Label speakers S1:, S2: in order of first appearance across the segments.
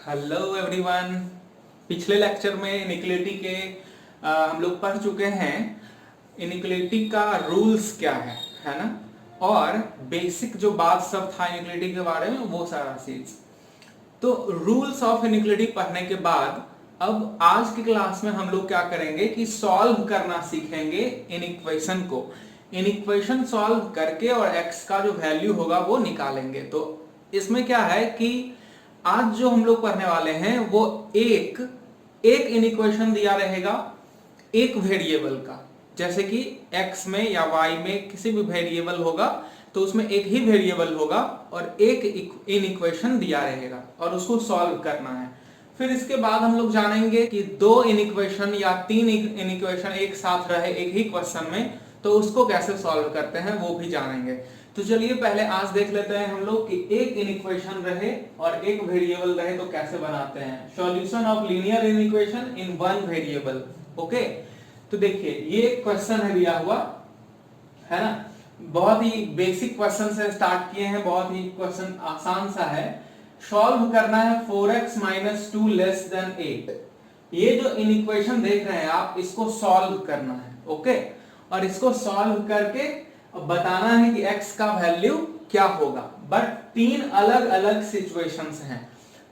S1: Hello everyone. पिछले lecture में inequality के हम लोग पढ़ चुके हैं इनइक्वालिटी का रूल्स क्या है ना। और बेसिक जो बात सब था इनइक्वालिटी के बारे में वो सारा चीज। तो रूल्स ऑफ इनइक्वालिटी पढ़ने के बाद अब आज की क्लास में हम लोग क्या करेंगे कि सॉल्व करना सीखेंगे इन इक्वेशन को। इन इक्वेशन सॉल्व करके और x का जो वैल्यू होगा वो निकालेंगे। तो इसमें क्या है कि आज जो हम लोग पढ़ने वाले हैं वो एक इन इक्वेशन दिया रहेगा एक वेरिएबल का, जैसे कि x में या y में किसी भी वेरिएबल होगा तो उसमें एक ही वेरिएबल होगा और एक इन इक्वेशन दिया रहेगा और उसको सॉल्व करना है। फिर इसके बाद हम लोग जानेंगे कि दो इन इक्वेशन या तीन इन इक्वेशन एक साथ रहे एक ही क्वेश्चन में तो उसको कैसे सॉल्व करते हैं वो भी जानेंगे। तो चलिए पहले आज देख लेते हैं हम लोग कि एक इन इक्वेशन रहे और एक वेरिएबल रहे तो कैसे बनाते हैं। Solution of linear in equation in one variable. Okay, तो देखिए ये क्वेश्चन है दिया हुआ है ना। बहुत ही बेसिक क्वेश्चन से स्टार्ट किए हैं, बहुत ही क्वेश्चन आसान सा है। सॉल्व करना है 4x - 2 < 8। ये जो इन इक्वेशन देख रहे हैं आप इसको सॉल्व करना है। ओके, और इसको सॉल्व करके बताना है कि x का वैल्यू क्या होगा। बट तीन अलग अलग सिचुएशंस हैं।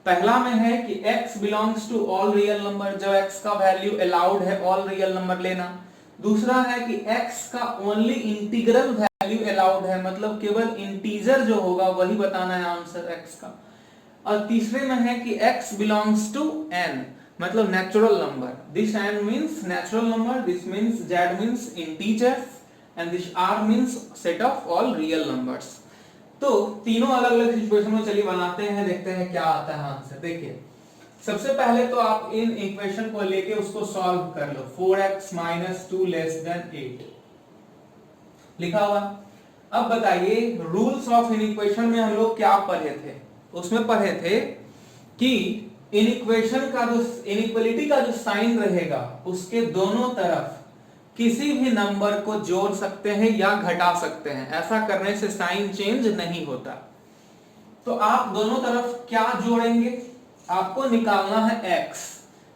S1: पहला में है कि x belongs to all real number, जब x का वैल्यू अलाउड है ऑल रियल नंबर लेना। दूसरा है कि x का ओनली इंटीग्रल वैल्यू अलाउड है, मतलब केवल इंटीजर जो होगा वही बताना है आंसर x का। और तीसरे में है कि x बिलोंग्स टू n, मतलब natural number. This n means natural number, this means z means integers and this r means set of all real numbers. तो तीनों अलग अलग सिचुएशन में चलिए बनाते हैं, देखते हैं क्या आता है आंसर। देखिए सबसे पहले तो आप इन इक्वेशन को लेके उसको सॉल्व कर लो। 4x - 2 < 8 लिखा हुआ। अब बताइए रूल्स ऑफ इनइक्वेशन में हम लोग क्या पढ़े थे। उसमें पढ़े थे कि इनइक्वेशन का जो इनइक्वालिटी का जो साइन रहेगा उसके दोनों तरफ किसी भी नंबर को जोड़ सकते हैं या घटा सकते हैं। ऐसा करने से साइन चेंज नहीं होता। तो आप दोनों तरफ क्या जोड़ेंगे, आपको निकालना है x।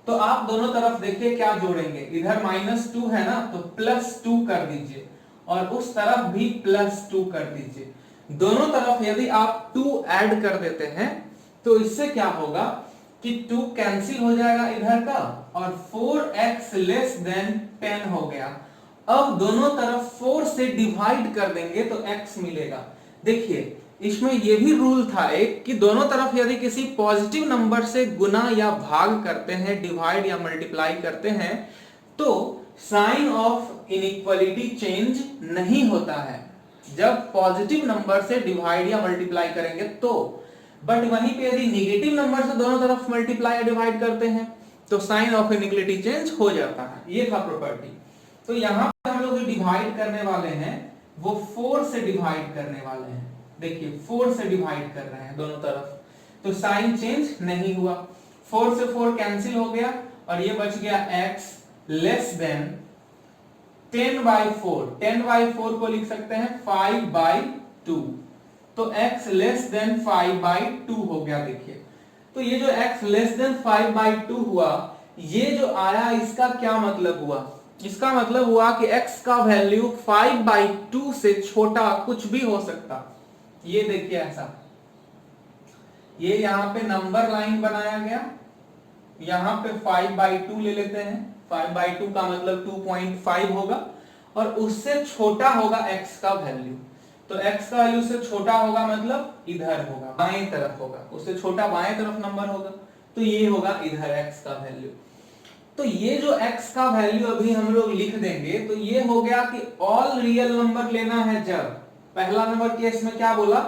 S1: तो आप दोनों तरफ देखिए क्या जोड़ेंगे, इधर -2 है ना तो +2 कर दीजिए और उस तरफ भी +2 कर दीजिए। दोनों तरफ यदि आप 2 ऐड कर देते हैं तो इससे क्या होगा कि 2 कैंसिल हो जाएगा इधर का और 4x < 10 हो गया। अब दोनों तरफ 4 से डिवाइड कर देंगे तो x मिलेगा। देखिए इसमें यह भी रूल था एक कि दोनों तरफ यदि किसी पॉजिटिव नंबर से गुना या भाग करते हैं, डिवाइड या मल्टीप्लाई करते हैं तो साइन ऑफ इनइक्वालिटी चेंज नहीं होता है जब पॉजिटिव नंबर से डिवाइड या मल्टीप्लाई करेंगे तो। बट वहीं पे यदि नेगेटिव नंबर से दोनों तरफ मल्टीप्लाई या डिवाइड करते हैं तो साइन ऑफ इनइक्वालिटी चेंज हो जाता है। ये था प्रॉपर्टी। तो यहां पर हम लोग डिवाइड करने वाले हैं वो 4 से डिवाइड करने वाले हैं। देखिए 4 से डिवाइड कर रहे हैं दोनों तरफ तो साइन चेंज नहीं हुआ। 4 से 4 कैंसिल हो गया और ये बच गया x < 10/4। 10/4 को लिख सकते हैं 5/2। तो x < 5/2 हो गया। देखिए तो ये जो x < 5/2 हुआ, ये जो आया इसका क्या मतलब हुआ, इसका मतलब हुआ कि x का वैल्यू 5/2 से छोटा कुछ भी हो सकता। ये देखिए ऐसा, ये यहां पे नंबर लाइन बनाया गया, यहां पे 5/2 ले लेते हैं। 5/2 का मतलब 2.5 होगा और उससे छोटा होगा x का वैल्यू। तो x का वैल्यू से छोटा होगा मतलब इधर होगा, बाएं तरफ होगा, उससे छोटा बाएं तरफ नंबर होगा तो ये होगा इधर x का वैल्यू। तो ये जो x का वैल्यू अभी हम लोग लिख देंगे तो ये हो गया कि ऑल रियल नंबर लेना है। जब पहला नंबर केस में क्या बोला,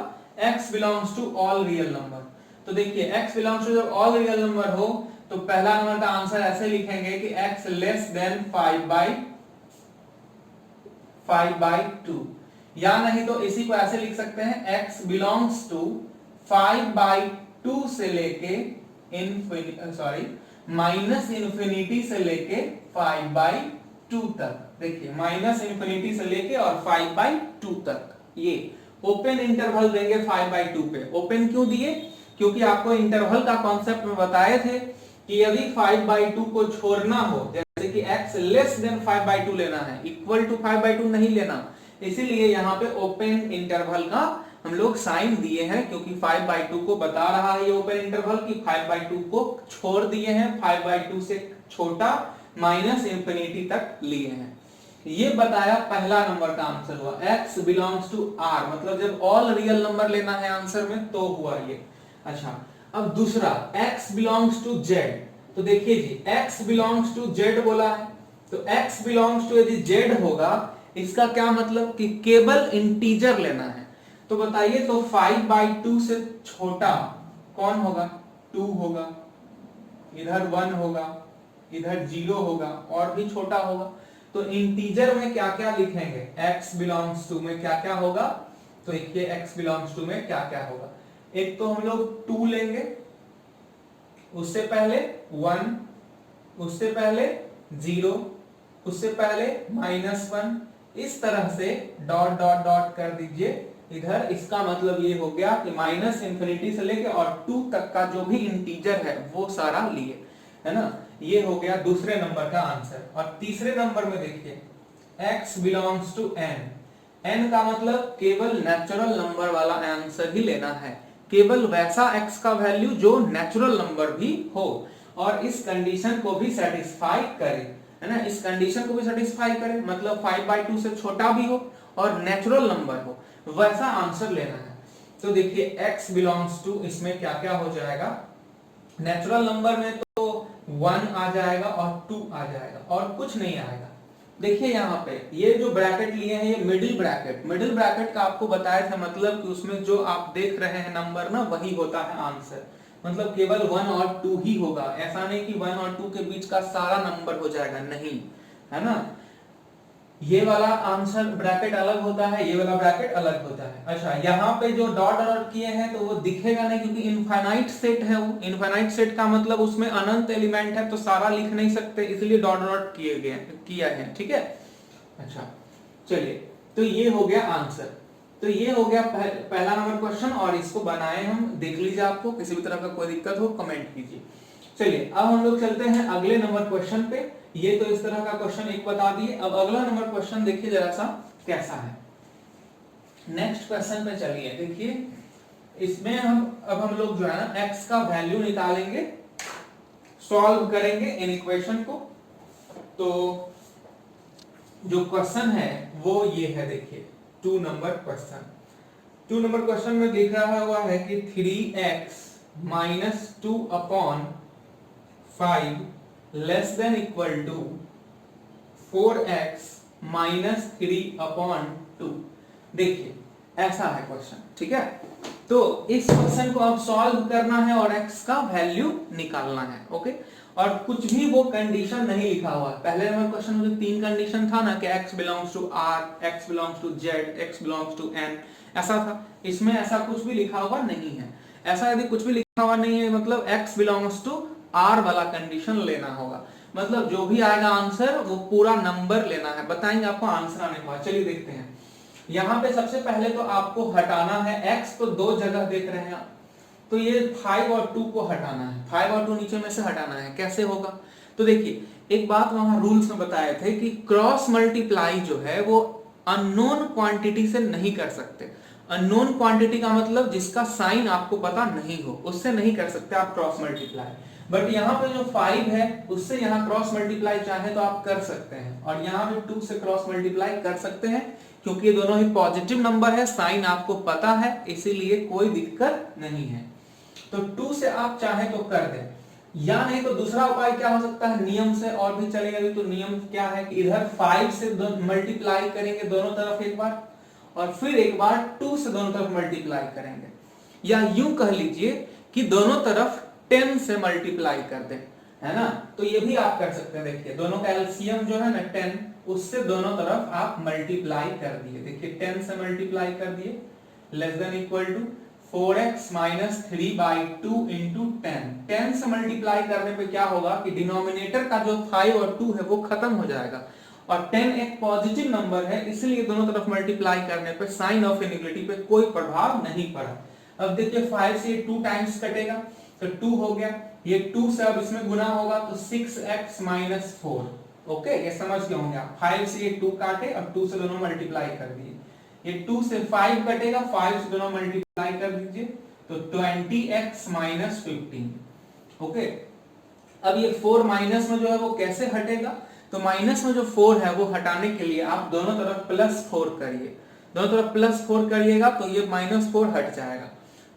S1: x belongs to all real number. तो देखिए x बिलोंग्स टू जब ऑल रियल नंबर हो तो पहला नंबर का आंसर ऐसे लिखेंगे कि x < 5/2 या नहीं तो इसी को ऐसे लिख सकते हैं x बिलोंग्स टू 5/2 से लेके -इंफिनिटी से लेके 5/2 तक। देखिए -इंफिनिटी से लेके और 5/2 तक ये ओपन इंटरवल देंगे 5/2 पे। ओपन क्यों दिए, क्योंकि आपको इंटरवल का कॉन्सेप्ट में बताए थे कि यदि 5/2 को छोड़ना हो, जैसे कि x लेस देन 5/2 लेना है, इक्वल टू 5/2 नहीं लेना, इसीलिए यहाँ पे ओपन इंटरवल का हम लोग साइन दिए हैं, क्योंकि 5/2 को बता रहा है ये ओपन इंटरवल कि 5/2 को छोड़ दिए हैं, 5/2 से छोटा माइनस इंफिनिटी तक लिए हैं। ये बताया पहला नंबर का आंसर हुआ। x बिलोंग्स टू r, मतलब जब ऑल रियल नंबर लेना है आंसर में तो हुआ ये। अच्छा, अब दूसरा x बिलोंग्स टू z, तो देखिए जी x बिलोंग्स टू z बोला है, तो x बिलोंग्स टू यदि z होगा, इसका क्या मतलब कि केवल इंटीजर लेना है। तो बताइए, तो 5/2 से छोटा कौन होगा? 2 होगा, इधर 1 होगा, इधर 0 होगा, और भी छोटा होगा। तो इंटीजर में क्या क्या लिखेंगे? x बिलोंग्स टू में क्या क्या होगा? तो देखिए x बिलोंग्स टू में क्या क्या होगा। एक तो हम लोग 2 लेंगे, उससे पहले 1, उससे पहले 0, उससे पहले -1, इस तरह से डॉट डॉट डॉट कर दीजिए इधर। इसका मतलब ये हो गया कि माइनस इंफिनिटी से लेके और 2 तक का जो भी इंटीजर है वो सारा लिए, है ना। ये हो गया दूसरे नंबर का आंसर। और तीसरे नंबर में देखिए x belongs to n, n का मतलब केवल नेचुरल नंबर वाला आंसर ही लेना है, केवल वैसा x का वैल्यू जो नेचुरल नंबर भी हो और इस कंडीशन को भी सेटिस्फाई करे, है ना। इस कंडीशन को भी सेटिस्फाई करे, मतलब 5/2 से छोटा भी हो और नेचुरल नंबर हो, वैसा आंसर लेना है। तो देखिए x बिलोंग्स टू, इसमें क्या क्या हो जाएगा? नेचुरल नंबर में तो 1 आ जाएगा और 2 आ जाएगा और कुछ नहीं आएगा। देखिए यहाँ पे ये जो ब्रैकेट लिए हैं ये मिडिल ब्रैकेट, मिडिल ब्रैकेट का आपको बताया था मतलब कि उसमें जो आप देख रहे हैं नंबर ना वही होता है आंसर, मतलब केवल 1 और 2 ही होगा। ऐसा नहीं कि 1 और 2 के बीच का सारा नंबर हो जाएगा, नहीं, है ना। ये वाला आंसर ब्रैकेट अलग होता है, ये वाला ब्रैकेट अलग होता है। अच्छा, यहाँ पे जो डॉट डॉट किए हैं तो वो दिखेगा नहीं, क्योंकि इनफाइनाइट सेट है वो। इनफाइनाइट सेट का मतलब उसमें अनंत एलिमेंट है, तो सारा लिख नहीं सकते, इसलिए डॉट डॉट किया है, ठीक है। अच्छा चलिए, तो ये हो गया आंसर। तो ये हो गया पहला नंबर क्वेश्चन, और इसको बनाए हम, देख लीजिए, आपको किसी भी तरह का कोई दिक्कत हो कमेंट कीजिए। चलिए अब हम लोग चलते हैं अगले नंबर क्वेश्चन पे। ये तो इस तरह का क्वेश्चन एक बता दिए। अब अगला नंबर क्वेश्चन देखिए जरा सा कैसा है। नेक्स्ट क्वेश्चन पे चलिए, देखिए इसमें हम लोग जो है ना x का वैल्यू निकालेंगे, सॉल्व करेंगे इन इक्वेशन को। तो जो क्वेश्चन है वो ये है, देखिए 2 नंबर क्वेश्चन। 2 नंबर क्वेश्चन में दिख रहा हुआ है कि 3x - 2/5 less than equal to 4x - 3/2। देखिए ऐसा है क्वेश्चन, ठीक है। तो इस क्वेश्चन को अब सॉल्व करना है और x का वैल्यू निकालना है, ओके। और कुछ भी वो कंडीशन नहीं लिखा हुआ है। पहले नंबर क्वेश्चन में 3 कंडीशन था ना कि x belongs to r, x belongs to z, x belongs to n, ऐसा था। इसमें ऐसा कुछ भी लिखा हुआ नहीं है। ऐसा यदि कुछ भी लिखा हुआ नहीं है मतलब x बिलोंग्स टू r वाला कंडीशन लेना होगा, मतलब जो भी आएगा आंसर वो पूरा नंबर लेना है। बताएंगे आपको आंसर आने के बाद। चलिए देखते हैं। यहाँ पे सबसे पहले तो आपको हटाना है x, तो 2 जगह देख रहे हैं आप, तो ये 5 और 2 को हटाना है। 5 और 2 नीचे में से हटाना है। कैसे होगा? तो देखिए एक बात वहां रूल्स में बताए थे कि क्रॉस मल्टीप्लाई जो है वो अननोन क्वांटिटी से नहीं कर सकते। अननोन क्वांटिटी का मतलब जिसका साइन आपको पता नहीं हो, उससे नहीं कर सकते आप क्रॉस मल्टीप्लाई। बट यहाँ पे जो 5 है उससे यहाँ क्रॉस मल्टीप्लाई चाहे तो आप कर सकते हैं, और यहाँ पे 2 से क्रॉस मल्टीप्लाई कर सकते हैं, क्योंकि ये दोनों ही पॉजिटिव नंबर है, साइन आपको पता है, इसीलिए कोई दिक्कत नहीं है। तो 2 से आप चाहे तो कर दें, या नहीं तो दूसरा उपाय क्या हो सकता है, नियम से और भी चलेगा। तो नियम क्या है कि इधर 5 से मल्टीप्लाई करेंगे दोनों तरफ एक बार, और फिर एक बार 2 से दोनों तरफ मल्टीप्लाई करेंगे, या यूं कह लीजिए कि दोनों तरफ 10 से मल्टीप्लाई कर दें, है ना। तो ये भी आप कर सकते हैं। देखिए दोनों का एलसीएम जो है ना 10, उससे दोनों तरफ आप मल्टीप्लाई कर दिए। देखिए 10 से मल्टीप्लाई कर दिए, less than equal to 4x - 3/2 into 10। 10 से मल्टीप्लाई करने पे क्या होगा कि डिनोमिनेटर का जो 5 और 2 है वो खत्म हो जाएगा, और 10 एक पॉजिटिव नंबर है, इसलिए दोनों तरफ मल्टीप्लाई करने पे साइन ऑफ इनइक्वालिटी पे कोई प्रभाव नहीं पड़ा। अब देखिए 5 से 2 टाइम्स कटेगा तो 2 हो गया, ये 2 से अब इसमें गुना होगा तो 6x माइनस 4। ओके, ये समझ गए होंगे आप। 5 से ये 2 काटे, अब 2 से दोनों मल्टीप्लाई कर दिए, ये 2 से 5 कटेगा, 5 से दोनों मल्टीप्लाई कर दीजिए तो 20x माइनस 15। ओके, अब ये 4 माइनस में जो है वो कैसे हटेगा, तो माइनस में जो 4 है वो हटाने के लिए आप दोनों तरफ प्लस 4 करिए, दोनों तरफ प्लस 4 करिएगा तो ये माइनस 4 हट जाएगा।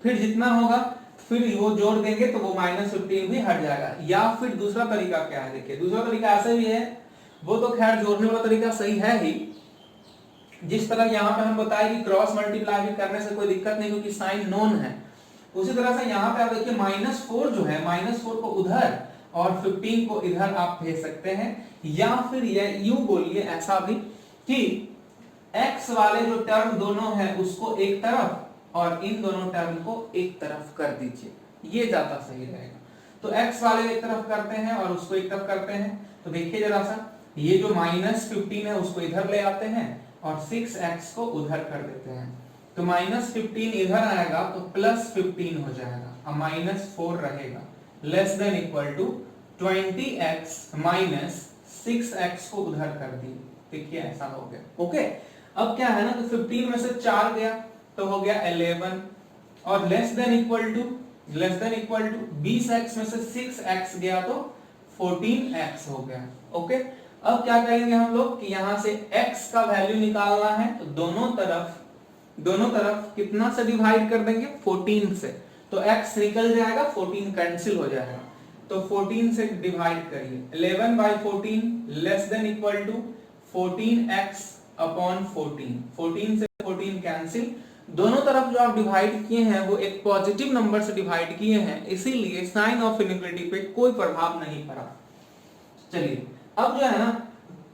S1: फिर जितना होगा फिर वो जोड़ देंगे तो वो माइनस 15 भी हट जाएगा। या फिर दूसरा तरीका क्या है, देखिए दूसरा तरीका ऐसे भी है, वो तो खैर जोड़ने वाला तरीका सही है ही, जिस तरह यहाँ पे हम बताए कि क्रॉस मल्टीप्लाई भी करने से कोई दिक्कत नहीं क्योंकि साइन नोन है, उसी तरह से यहाँ पे आप देखिए -4 जो है, -4 को उधर और 15 को इधर आप भेज सकते हैं। या फिर ये यूं बोलिए ऐसा भी कि x वाले जो टर्म दोनों है उसको एक तरफ और इन दोनों टर्म को एक तरफ कर दीजिए, ये ज्यादा सही रहेगा। तो x वाले एक तरफ करते हैं और उसको एक तरफ करते हैं, तो देखिए जरा सा, ये जो -15 है उसको इधर ले आते हैं और 6x को उधर कर देते हैं, तो -15 इधर आएगा तो +15 हो जाएगा, अब -4 रहेगा, less than equal to 20x minus 6x को उधर कर दिए, देखिए ऐसा हो गया। ओके, अब क्या है ना, तो 15 में से 4 गया तो हो गया 11 और less than equal to 20x में से 6x गया तो 14x हो गया। ओके, अब क्या करेंगे हम लोग कि यहां से x का वैल्यू निकालना है तो दोनों तरफ कितना से डिवाइड कर देंगे, 14 से, तो x निकल जाएगा, 14 कैंसिल हो जाएगा, तो 14 से डिवाइड करिए, 11/14 less than equal to 14x upon 14, 14 से 14 कैंसिल, दोनों तरफ जो आप डिवाइड किए हैं वो एक पॉजिटिव नंबर से डिवाइड किए हैं, इसीलिए साइन ऑफ इनइक्वालिटी पे कोई प्रभाव नहीं पड़ा। चलिए अब जो है ना,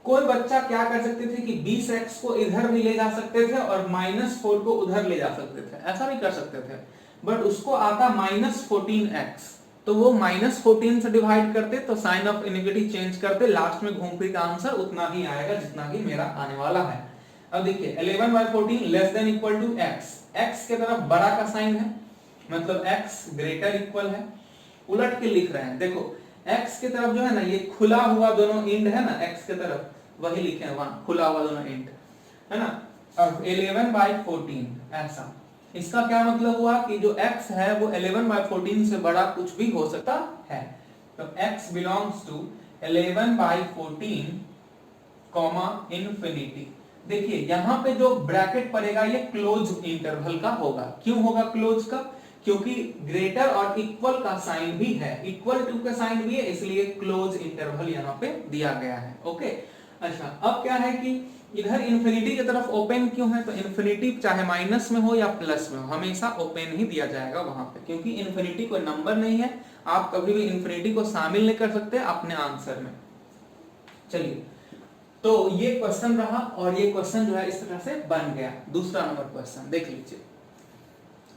S1: कोई बच्चा क्या कर सकते थे कि 20x को इधर भी ले जा सकते थे और -4 को उधर ले जा सकते थे, ऐसा भी कर सकते थे, बट उसको आता -14x, तो वो -14 से डिवाइड करते तो साइन ऑफ इनइक्वालिटी चेंज करते, लास्ट में घूम फिर का आंसर उतना ही आएगा जितना कि मेरा आने वाला है। अब देखिए 11/14 less than equal to x के तरफ बड़ा का साइन है, मतलब x ग्रेटर इक्वल है, उलट के लिख रहे हैं, देखो x के तरफ जो है ना ये खुला हुआ दोनों एंड है ना, x के तरफ वही लिखे हैं वहां, खुला हुआ दोनों एंड है ना। अब 11/14 ऐसा, इसका क्या मतलब हुआ कि जो x है वो 11/14 से बड़ा कुछ भी हो सकता है, तो x belongs to 11/14 comma infinity. देखिए यहां पे जो ब्रैकेट पड़ेगा ये क्लोज इंटरवल का होगा, क्यों होगा क्लोज का, क्योंकि ग्रेटर और इक्वल का साइन भी है, इक्वल टू का साइन भी है, इसलिए क्लोज इंटरवल यहाँ पे दिया गया है। ओके, अच्छा अब क्या है कि इधर इंफिनिटी की तरफ ओपन क्यों है, तो इंफिनिटी चाहे माइनस में हो या प्लस में हो हमेशा ओपन ही दिया जाएगा वहां पे, क्योंकि इंफिनिटी कोई नंबर नहीं है, आप कभी भी इंफिनिटी को शामिल नहीं कर सकते अपने आंसर में। चलिए, तो ये क्वेश्चन रहा और ये क्वेश्चन जो है इस तरह से बन गया। दूसरा नंबर क्वेश्चन देख लीजिए,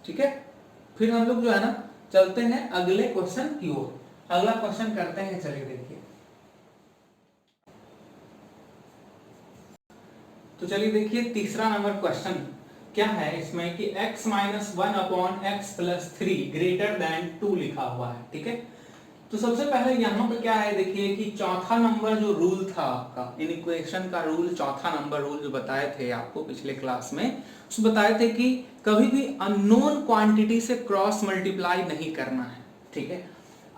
S1: ठीक है। फिर हम लोग जो है ना चलते हैं अगले क्वेश्चन की ओर, अगला क्वेश्चन करते हैं, चलिए देखिए। तो चलिए देखिए तीसरा नंबर क्वेश्चन क्या है इसमें कि x - 1 upon x + 3 greater than 2 लिखा हुआ है, ठीक है। तो सबसे पहले यहाँ पे क्या है, देखिए कि चौथा नंबर जो रूल था आपका, इन इक्वेशन का रूल, चौथा नंबर रूल जो बताए थे आपको पिछले क्लास में, उसमें बताए थे कि कभी भी अननोन क्वांटिटी से क्रॉस मल्टीप्लाई नहीं करना है, ठीक है।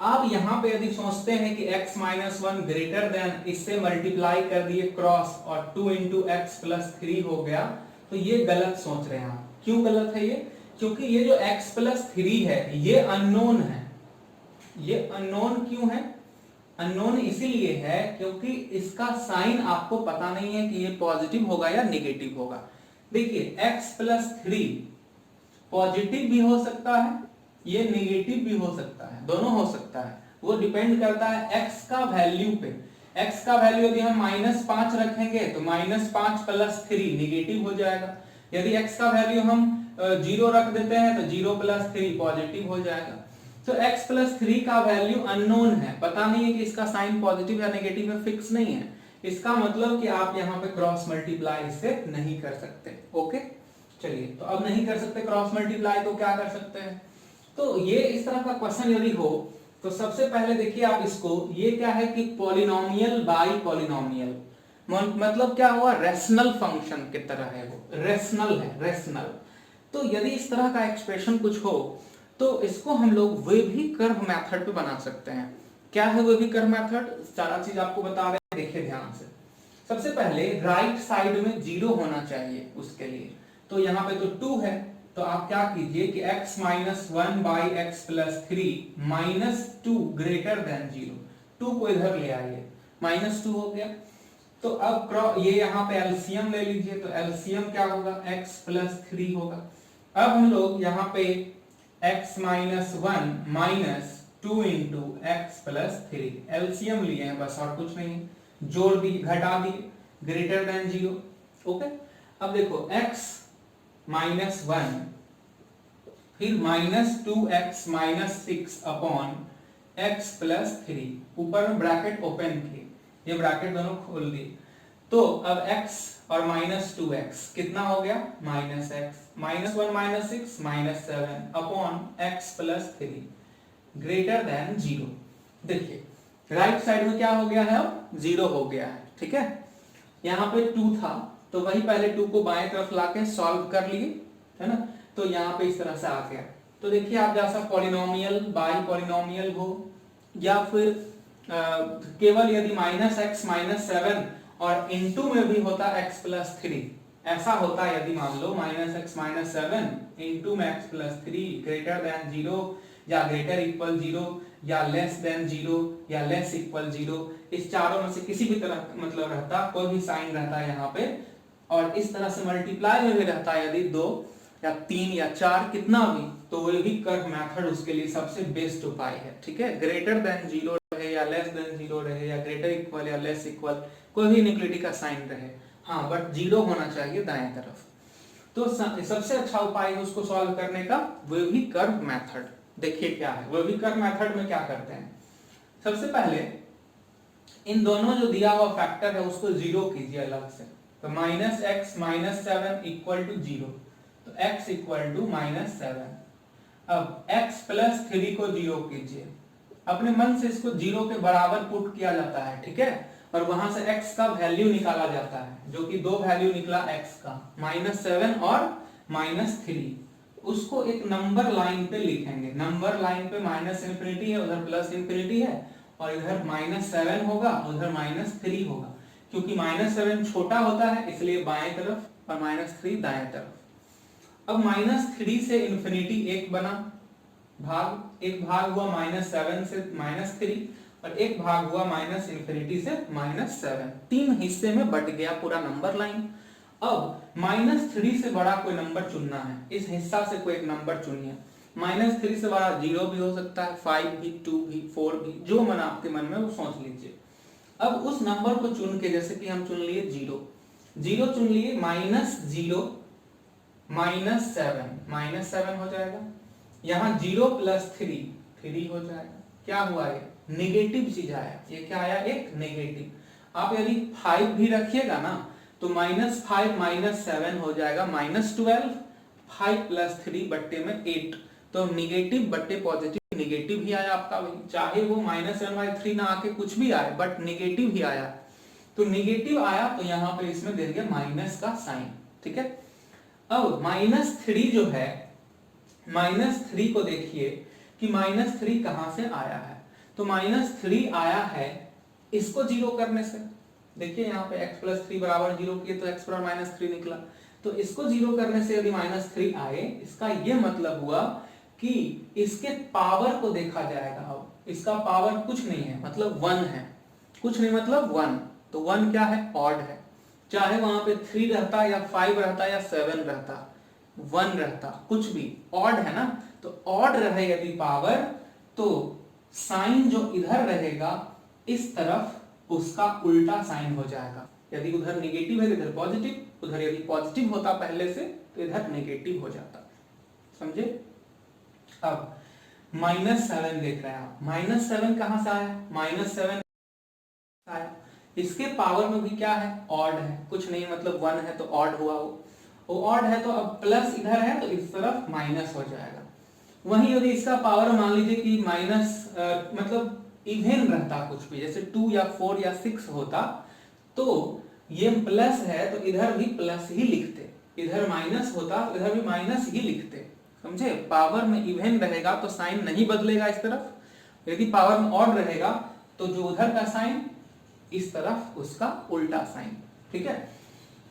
S1: आप यहाँ पे यदि सोचते हैं कि x - 1 ग्रेटर देन, इससे मल्टीप्लाई कर दिए क्रॉस और 2 × x + 3 हो गया, तो ये गलत सोच रहे हैं आप। क्यों गलत है ये, क्योंकि ये जो x + 3 है ये अननोन है। ये अननोन क्यों है, अननोन इसीलिए है क्योंकि इसका साइन आपको पता नहीं है कि ये पॉजिटिव होगा या नेगेटिव होगा। देखिए x + 3 पॉजिटिव भी हो सकता है, ये नेगेटिव भी हो सकता है, दोनों हो सकता है, वो डिपेंड करता है x का वैल्यू पे। x का वैल्यू यदि हम -5 रखेंगे तो -5 + 3 नेगेटिव हो जाएगा, यदि x का वैल्यू हम 0 रख देते हैं तो 0 + 3 पॉजिटिव हो जाएगा। तो x + 3 का वैल्यू अननोन है, पता नहीं है कि इसका साइन पॉजिटिव या नेगेटिव है, फिक्स नहीं है, इसका मतलब कि आप यहाँ पे क्रॉस मल्टीप्लाई इससे नहीं कर सकते। ओके, चलिए, तो अब नहीं कर सकते क्रॉस मल्टीप्लाई, तो क्या कर सकते हैं? तो ये इस तरह का क्वेश्चन यदि हो तो सबसे पहले देखिए आप इसको, ये क्या है कि पॉलिनोमियल बाई पॉलिनोमियल, मतलब क्या हुआ, रेशनल फंक्शन की तरह है, वो रेशनल है, रेशनल। तो यदि इस तरह का एक्सप्रेशन कुछ हो तो इसको हम लोग वेवी कर्व मेथड पे बना सकते हैं। क्या है वेवी कर्व मेथड, सारा चीज आपको बता रहे हैं, देखिए ध्यान से। सबसे पहले राइट साइड में 0 होना चाहिए उसके लिए, तो यहाँ पे तो 2 है, तो आप क्या कीजिए कि x minus 1 by x plus 3 minus 2 greater than 0, 2 को इधर ले आइए, माइनस 2 हो गया। तो अब ये यहाँ पे एलसीएम ले लीजिए, तो एलसीएम क्या होगा, x प्लस 3 होगा। अब हम लोग यहाँ पे x minus 1 minus 2 into x plus 3 LCM लिए हैं बस, और कुछ नहीं, जोड़ दी घटा दी, ग्रेटर देन 0। ओके, अब देखो x माइनस 1 फिर minus 2x minus 6 upon x plus 3, ऊपर में ब्रैकेट ओपन किए, ये ब्रैकेट दोनों खोल दिए, तो अब x और माइनस 2x कितना हो गया, minus x, minus 1 minus 6 minus 7 upon x plus 3 greater than 0। देखिए राइट साइड में क्या हो गया है, अब 0 हो गया है, ठीक है। यहाँ पे 2 था, तो वही पहले 2 को बाएं तरफ लाके सॉल्व कर लिए, है ना, तो यहाँ पे इस तरह से आ गया। तो देखिए आप जैसा पॉलिनोमियल बाई पॉलिनोमियल हो, या फिर केवल यदि माइनस एक्स माइनस 7 और इनटू में भी होता x प्लस 3, ऐसा होता यदि मान लो माइनस एक्स माइनस 7 इंटू में x प्लस 3 ग्रेटर देन 0 या ग्रेटर इक्वल 0 या लेस देन 0 या लेस इक्वल 0, इस चारों में से किसी भी तरह मतलब रहता, कोई भी साइन रहता है यहाँ पे, और इस तरह से मल्टीप्लाई में भी रहता है यदि 2 या 3 या 4 कितना भी, तो वो भी कर्व मेथड उसके लिए सबसे बेस्ट उपाय है, ठीक है। ग्रेटर देन 0 रहे या लेस देन 0 रहे या ग्रेटर इक्वल या लेस इक्वल, कोई भी इनइक्वालिटी का साइन रहे, हाँ बट 0 होना चाहिए दाएं तरफ। तो सबसे अच्छा उपाय है उसको सॉल्व करने का वेवी कर्व मेथड। देखिए क्या है वेवी कर्व मेथड में, क्या करते हैं, सबसे पहले इन दोनों जो दिया हुआ फैक्टर है उसको 0 कीजिए अलग से, तो minus x minus 7 equal to 0, तो x इक्वल टू माइनस 7। अब x प्लस 3 को 0 कीजिए, अपने मन से इसको 0 के बराबर पुट किया जाता है, ठीक है, और वहां से x का वैल्यू निकाला जाता है, जो कि 2 वैल्यू निकला x का, माइनस 7 और माइनस 3, उसको एक नंबर लाइन पे लिखेंगे, नंबर लाइन पे माइनस इंफिनिटी है, उधर प्लस इंफिनिटी है, और इधर माइनस 7 होगा, उधर माइनस 3 होगा, क्योंकि माइनस 7 छोटा होता है इसलिए बाएं तरफ और माइनस 3 दाएं तरफ। अब माइनस 3 से इंफिनिटी 1 बना, भाग एक भाग हुआ माइनस 7 से माइनस 3, और एक भाग हुआ माइनस इंफिनिटी से माइनस 7, 3 हिस्से में बट गया पूरा नंबर लाइन। अब माइनस 3 से बड़ा कोई नंबर चुनना है, इस हिस्सा से कोई एक नंबर चुनिए, माइनस 3 से बड़ा 0 भी हो सकता है, 5 भी, 2 भी, 4 भी, जो मन आपके मन में वो सोच लीजिए। अब उस नंबर को चुन के, जैसे कि हम चुन लिए 0, 0 चुन लिए, माइनस 0 माइनस 7 हो जाएगा, यहाँ 0 प्लस 3 हो जाएगा, क्या हुआ, ये नेगेटिव चीज आया, ये क्या आया, एक नेगेटिव। आप यदि 5 भी रखिएगा ना, तो माइनस 5 माइनस 7 हो जाएगा माइनस 12, 5 प्लस 3 बट्टे में 8, तो निगेटिव बट्टे पॉजिटिव, निगेटिव ही आया आपका, चाहे वो माइनस 7/3 ना आके कुछ भी आए, बट निगेटिव ही आया, तो निगेटिव आया, तो यहाँ पे इसमें दे दिया माइनस का साइन, ठीक है। अब माइनस 3 जो है, माइनस 3 को देखिए कि माइनस 3 कहां से आया है, तो माइनस 3 आया है इसको 0 करने से, देखिए यहाँ पे x प्लस 3 बराबर 0 किए तो x बराबर माइनस 3 निकला, तो इसको 0 करने से यदि माइनस 3 आए, इसका ये मतलब हुआ कि इसके पावर को देखा जाएगा। अब इसका पावर कुछ नहीं है, मतलब 1 है, कुछ नहीं मतलब 1, तो 1 क्या है, ऑड है, चाहे वहां पे 3 रहता या 5 रहता या 7 रहता, 1 रहता, कुछ भी ऑड है ना, तो ऑड रहे यदि पावर, तो साइन जो इधर रहेगा इस तरफ उसका उल्टा साइन हो जाएगा, यदि उधर नेगेटिव है तो इधर पॉजिटिव, उधर यदि पॉजिटिव होता पहले से तो इधर नेगेटिव हो जाता, समझे। अब माइनस 7 देख रहे हैं आप, माइनस 7 कहां से आया, माइनस 7 आया, इसके पावर में भी क्या है, ऑड है, कुछ नहीं मतलब 1 है तो ऑड हुआ वो, वो ऑड है तो अब प्लस इधर है तो इस तरफ माइनस हो जाएगा। वहीं यदि इसका पावर मान लीजिए कि माइनस मतलब इवन रहता कुछ भी, जैसे 2 या 4 या 6 होता, तो ये प्लस है तो इधर भी प्लस ही लिखते, इधर माइनस होता तो इधर भी माइनस ही लिखते, समझे। पावर में इवन रहेगा तो साइन नहीं बदलेगा इस तरफ, यदि पावर में ऑड रहेगा तो जो उधर का साइन इस तरफ उसका उल्टा साइन, ठीक है।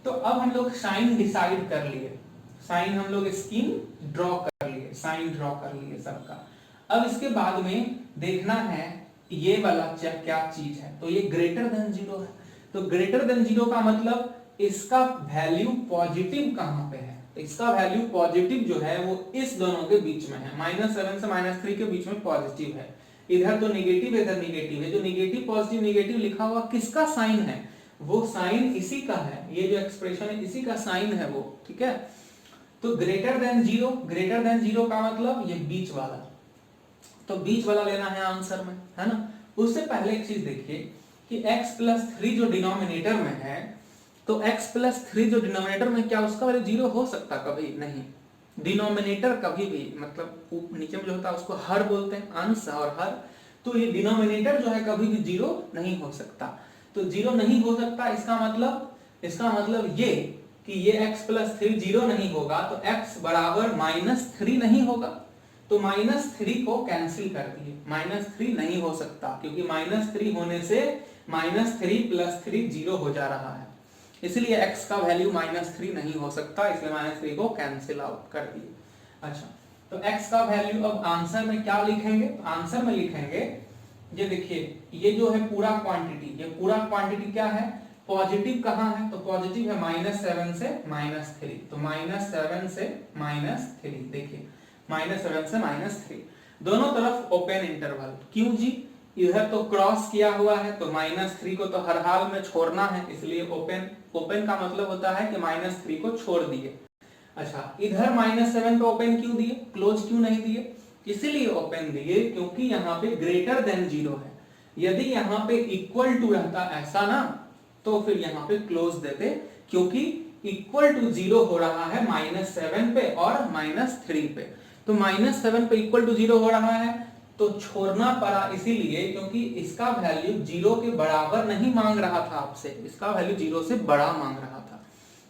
S1: तो अब हम लोग साइन डिसाइड कर लिए, साइन हम लोग स्कीम ड्रॉ कर लिए, साइन ड्रॉ कर लिए सबका। अब इसके बाद में देखना है ये वाला क्या चीज है, तो ये ग्रेटर देन 0 है। तो ग्रेटर देन 0 का मतलब इसका वैल्यू पॉजिटिव कहां पे है, तो इसका वैल्यू पॉजिटिव जो है वो इस दोनों के बीच में है, -7 से -3 के बीच में पॉजिटिव है। इधर तो नेगेटिव है, इधर नेगेटिव है। जो नेगेटिव पॉजिटिव नेगेटिव लिखा हुआ किसका साइन है, वो साइन इसी का है, ये जो एक्सप्रेशन है इसी का साइन है वो, ठीक है। तो ग्रेटर देन 0 का मतलब ये बीच वाला, तो बीच वाला लेना है आंसर में, है ना। उससे पहले एक चीज देखिए कि x+3 जो डिनोमिनेटर में है, तो x+3 जो डिनोमिनेटर में, क्या उसका वैल्यू 0 हो सकता? कभी नहीं। डिनोमिनेटर कभी भी, मतलब नीचे में जो होता है उसको हर बोलते हैं, अंश और हर, तो ये डिनोमिनेटर जो है कभी भी 0 नहीं हो सकता। तो 0 नहीं हो सकता, इसका मतलब ये कि ये x+3 0 नहीं होगा, तो x बराबर -3 नहीं होगा, तो -3 को कैंसिल कर दिए, -3 नहीं हो सकता, क्योंकि -3 होने से -3 + 3 0 हो जा रहा है, इसलिए x का वैल्यू -3 नहीं हो सकता, इसलिए -3 को कैंसिल आउट कर दिए। अच्छा, तो x का वैल्यू अब आंसर में क्या लिखेंगे, तो आंसर में लिखेंगे, ये देखिए ये जो है पूरा क्वांटिटी, ये पूरा क्वांटिटी क्या है, पॉजिटिव कहाँ है, तो पॉजिटिव है -7 से -3, तो -7 से -3, देखिए -7 से -3, दोनों तरफ ओपन इंटरवल, क्यों जी, इधर तो क्रॉस किया हुआ है, तो -3 को तो हर हाल में छोड़ना है, इसलिए ओपन का मतलब होता है कि -3 को छोड़ दिए। अच्छा, इधर -7 पे ओपन क्यों दिए, क्लोज क्यों नहीं दिए, इसीलिए ओपन दिए क्योंकि यहाँ पे ग्रेटर देन 0 है। यदि यहाँ पे इक्वल टू रहता ऐसा ना, तो फिर यहाँ पे क्लोज देते, क्योंकि इक्वल टू 0 हो रहा है -7 पे और -3 पे, तो -7 पे इक्वल टू 0 हो रहा है, तो छोड़ना पड़ा इसीलिए क्योंकि इसका वैल्यू 0 के बराबर नहीं मांग रहा था आपसे, इसका वैल्यू 0 से बड़ा मांग रहा था,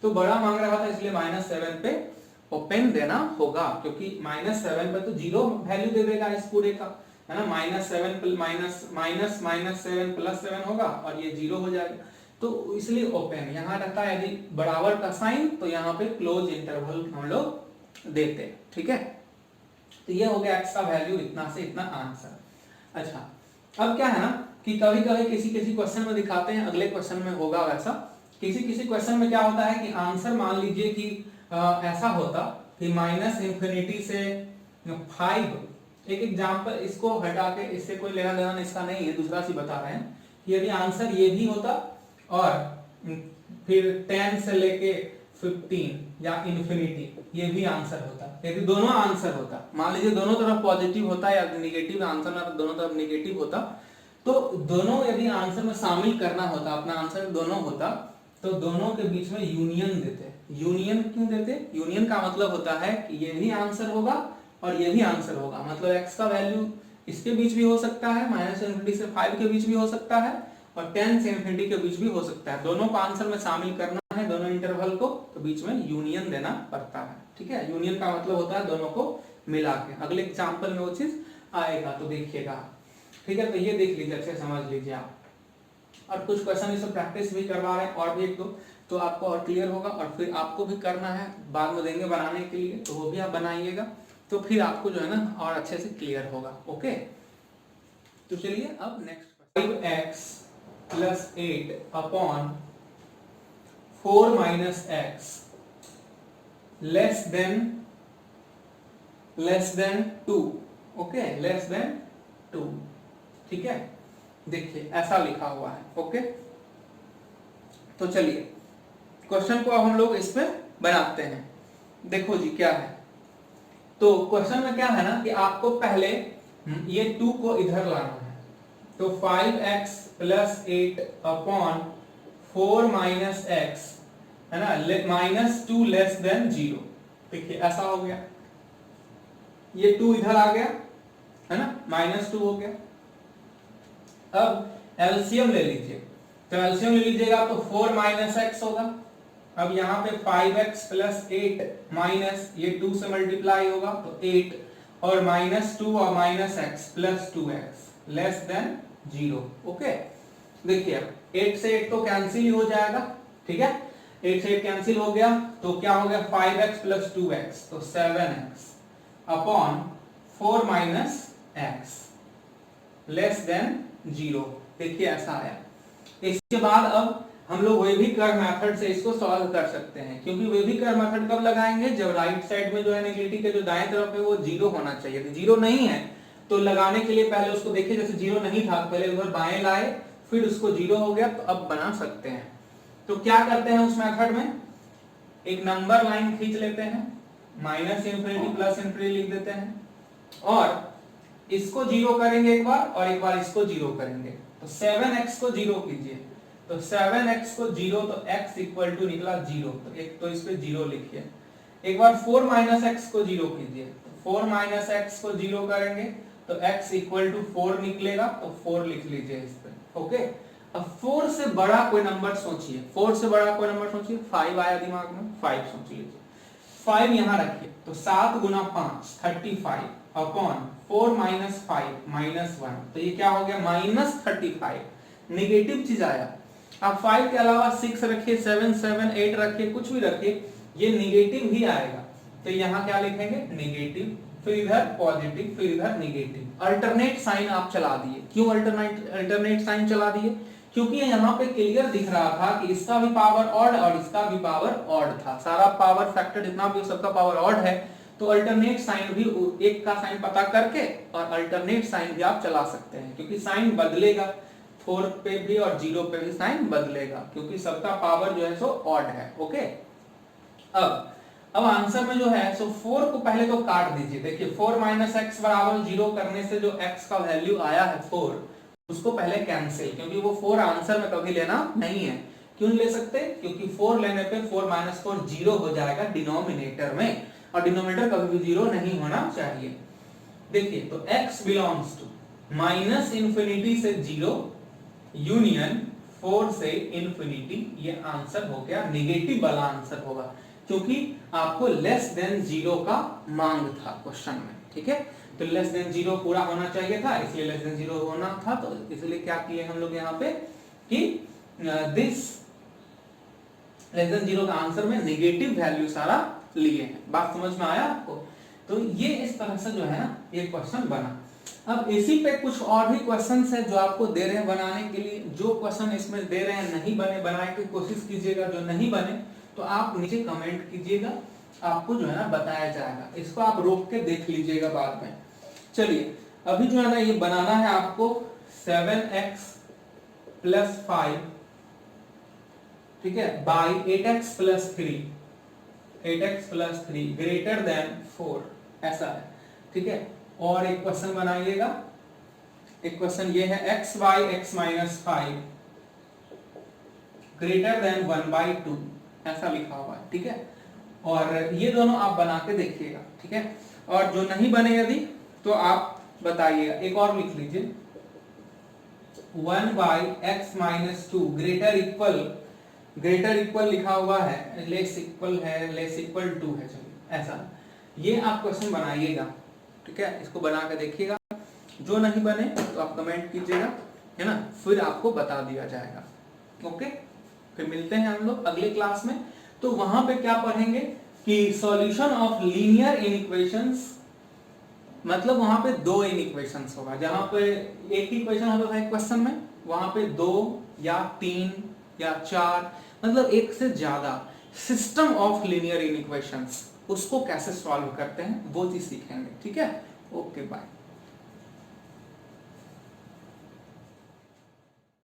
S1: तो बड़ा मांग रहा था, इसलिए -7 पे ओपन देना होगा, क्योंकि -7 पे तो 0 वैल्यू दे देगा इस पूरे का, है ना। -7 + 7 होगा और ये 0 हो जाएगा, तो इसलिए ओपन यहाँ रहता है। यदि बराबर का साइन तो यहाँ पे क्लोज इंटरवल हम लोग देते, ठीक है। तो ये हो गया x का वैल्यू इतना से इतना आंसर। अच्छा, अब क्या है ना कि कभी कभी किसी क्वेश्चन में दिखाते हैं, अगले क्वेश्चन में होगा वैसा, किसी क्वेश्चन में क्या होता है कि आंसर मान लीजिए कि ऐसा होता कि -∞ से 5, एक एग्जांपल इसको हटा के, इससे कोई लेना देना इसका नहीं है, दूसरा सी बता रहे हैं कि यदि आंसर ये भी होता और फिर 10 से लेके 15 या इन्फिनिटी ये भी आंसर होता, यदि दोनों आंसर होता, मान लीजिए दोनों तरफ पॉजिटिव होता या नेगेटिव आंसर ना, तो दोनों तरफ नेगेटिव होता, तो दोनों यदि आंसर में शामिल करना होता, अपना आंसर दोनों होता, तो दोनों के बीच में यूनियन देते। यूनियन क्यों देते, यूनियन का मतलब होता है कि ये भी आंसर होगा और ये भी आंसर होगा, मतलब x का वैल्यू इसके बीच भी हो सकता है, -∞ से 5 के बीच भी हो सकता है और 10 से ∞ के बीच भी हो सकता है, दोनों को आंसर में शामिल करना है, दोनों इंटरवल को, तो बीच में यूनियन देना पड़ता है, ठीक है। यूनियन का मतलब होता है दोनों को मिला के, अगले एग्जांपल में वो चीज आएगा तो देखिएगा, ठीक है। तो ये देख लीजिए, अच्छे समझ लीजिए आप, और कुछ क्वेश्चन इसमें प्रैक्टिस भी करवा रहे हैं और भी एक दो, तो आपको और क्लियर होगा, और फिर आपको भी करना है, बाद में देंगे बनाने के लिए, तो वो भी आप बनाइएगा, तो फिर आपको जो है ना और अच्छे से क्लियर होगा, ओके। तो चलिए अब next, 5x + 8 upon 4 - x less than 2, okay, less than 2, ठीक है। देखिए ऐसा लिखा हुआ है, ओके। तो चलिए क्वेश्चन को अब हम लोग इस पे बनाते हैं, देखो जी क्या है। तो क्वेश्चन में क्या है ना कि आपको पहले ये 2 को इधर लाना है, तो 5x + 8 अपॉन 4 - x है ना, -2 लेस देन 0। देखिए ऐसा हो गया, ये 2 इधर आ गया, है ना, -2 हो गया। अब एलसीएम ले लीजिए, तो एलसीएम ले लीजिएगा तो 4 माइनस एक्स होगा। अब यहाँ पे 5x प्लस 8 माइनस ये 2 से मल्टीप्लाई होगा तो 8 और -2 और -x plus 2x less than 0। Okay, देखिए 8 से 8 तो कैंसिल ही हो जाएगा, ठीक है, 8 से 8 कैंसिल हो गया तो क्या हो गया 5x प्लस 2x तो 7x upon 4 minus x less than 0। देखिए ऐसा आया। इसके बाद अब हम लोग वेविकर मेथड से इसको सॉल्व कर सकते हैं, क्योंकि वेविकर मेथड कब लगाएंगे, जब राइट साइड में जो है नेगेटिव के जो दाएं तरफ है वो 0 होना चाहिए। तो 0 नहीं है तो लगाने के लिए पहले उसको देखिए, जैसे 0 नहीं था पहले उधर बाएं लाए, फिर उसको 0 हो गया तो अब बना सकते हैं। तो क्या करते हैं उस मेथड में, एक नंबर लाइन खींच लेते हैं, -∞ प्लस ∞ लिख देते हैं और इसको 0 करेंगे एक बार और एक बार इसको 0 करेंगे। तो 7x को 0 कीजिए, तो 7x को 0 तो x इक्वल टू निकला 0, तो एक तो इस पे 0 लिखिए। एक बार 4 माइनस x को 0 कीजिए, तो 4 माइनस x को 0 करेंगे तो x इक्वल टू 4 निकलेगा, तो 4 लिख लीजिए इस पे। ओके, अब 4 से बड़ा कोई नंबर सोचिए, 4 से बड़ा कोई नंबर सोचिए। 5 आया दिमाग में, 5 सोच लीजिए, 5 यहां रखिए, तो 7 गुना 5 35 अपॉन 4 माइनस 5 -1, तो ये क्या हो गया -35। नेगेटिव चीज आया। आप 5 के अलावा 6 रखिए, 7 7 8 रखिए, कुछ भी रखिए, ये नेगेटिव ही आएगा। तो यहाँ क्या लिखेंगे नेगेटिव, फिर इधर पॉजिटिव, फिर इधर नेगेटिव। अल्टरनेट साइन आप चला दिए। क्यों अल्टरनेट साइन चला दिए, क्योंकि यहाँ पे क्लियर दिख रहा था कि इसका भी पावर ऑड और इसका भी पावर ऑड था, सारा पावर फैक्टर जितना भी सबका पावर ऑड है, तो अल्टरनेट साइन भी एक का साइन पता करके और अल्टरनेट साइन भी आप चला सकते हैं, क्योंकि साइन बदलेगा, 4 पे भी और 0 पे भी साइन बदलेगा, क्योंकि सबका पावर जो है सो ऑड है। ओके, अब आंसर में जो है सो 4 को पहले तो काट दीजिए। देखिए 4 माइनस एक्स बराबर 0 करने से जो x का वैल्यू आया है 4, उसको पहले कैंसिल, क्योंकि वो 4 आंसर में कभी लेना नहीं है। क्यों ले सकते, क्योंकि 4 लेने पे 4 माइनस 4 0 हो जाएगा डिनोमिनेटर में, और डिनोमिनेटर कभी भी 0 नहीं होना चाहिए। देखिए तो x बिलोंग्स टू -∞ से 0 यूनियन 4 से इंफिनिटी, ये आंसर हो गया, नेगेटिव वाला आंसर होगा, क्योंकि आपको लेस देन 0 का मांग था क्वेश्चन में। ठीक है, तो लेस देन 0 पूरा होना चाहिए था, इसलिए लेस देन 0 होना था, तो इसलिए क्या किए हम लोग यहाँ पे कि दिस लेस देन 0 का आंसर में नेगेटिव वैल्यू सारा लिए हैं। बात समझ में आया आपको? तो ये इस तरह से जो है ना ये क्वेश्चन बना। अब इसी पे कुछ और भी क्वेश्चंस है जो आपको दे रहे हैं बनाने के लिए। जो क्वेश्चन इसमें दे रहे हैं नहीं बने, बनाने की कोशिश कीजिएगा, जो नहीं बने तो आप नीचे कमेंट कीजिएगा, आपको जो है ना बताया जाएगा। इसको आप रोक के देख लीजिएगा बाद में। चलिए अभी जो है ना ये बनाना है आपको 7x प्लस 5, ठीक है, by 8x plus 3, 8x plus 3 greater than 4, ऐसा है। ठीक है, और एक क्वेश्चन बनाइएगा, एक क्वेश्चन ये है x by x minus 5 greater than 1/2, ऐसा लिखा हुआ है। ठीक है, और ये दोनों आप बना के देखिएगा। ठीक है, और जो नहीं बने यदि तो आप बताइएगा। एक और लिख लीजिए 1/x माइनस 2 ग्रेटर इक्वल लिखा हुआ है, लेस इक्वल है, लेस इक्वल टू है, चलिए ऐसा। ये आप क्वेश्चन बनाइएगा। ठीक है, इसको बना के देखिएगा, जो नहीं बने तो आप कमेंट कीजिएगा, है ना, फिर आपको बता दिया जाएगा। ओके, फिर मिलते हैं हम लोग अगले क्लास में। तो वहां पे क्या पढ़ेंगे कि सॉल्यूशन ऑफ लीनियर इनइक्वेशंस, मतलब वहां पे 2 इनइक्वेशंस होगा। जहां पे एक ही इक्वेशन होता था एक क्वेश्चन में, वहां पे 2 या 3 या 4, मतलब एक से ज्यादा सिस्टम ऑफ लीनियर इनइक्वेशंस, उसको कैसे सॉल्व करते हैं वो चीज सीखेंगे। ठीक है, ओके बाय।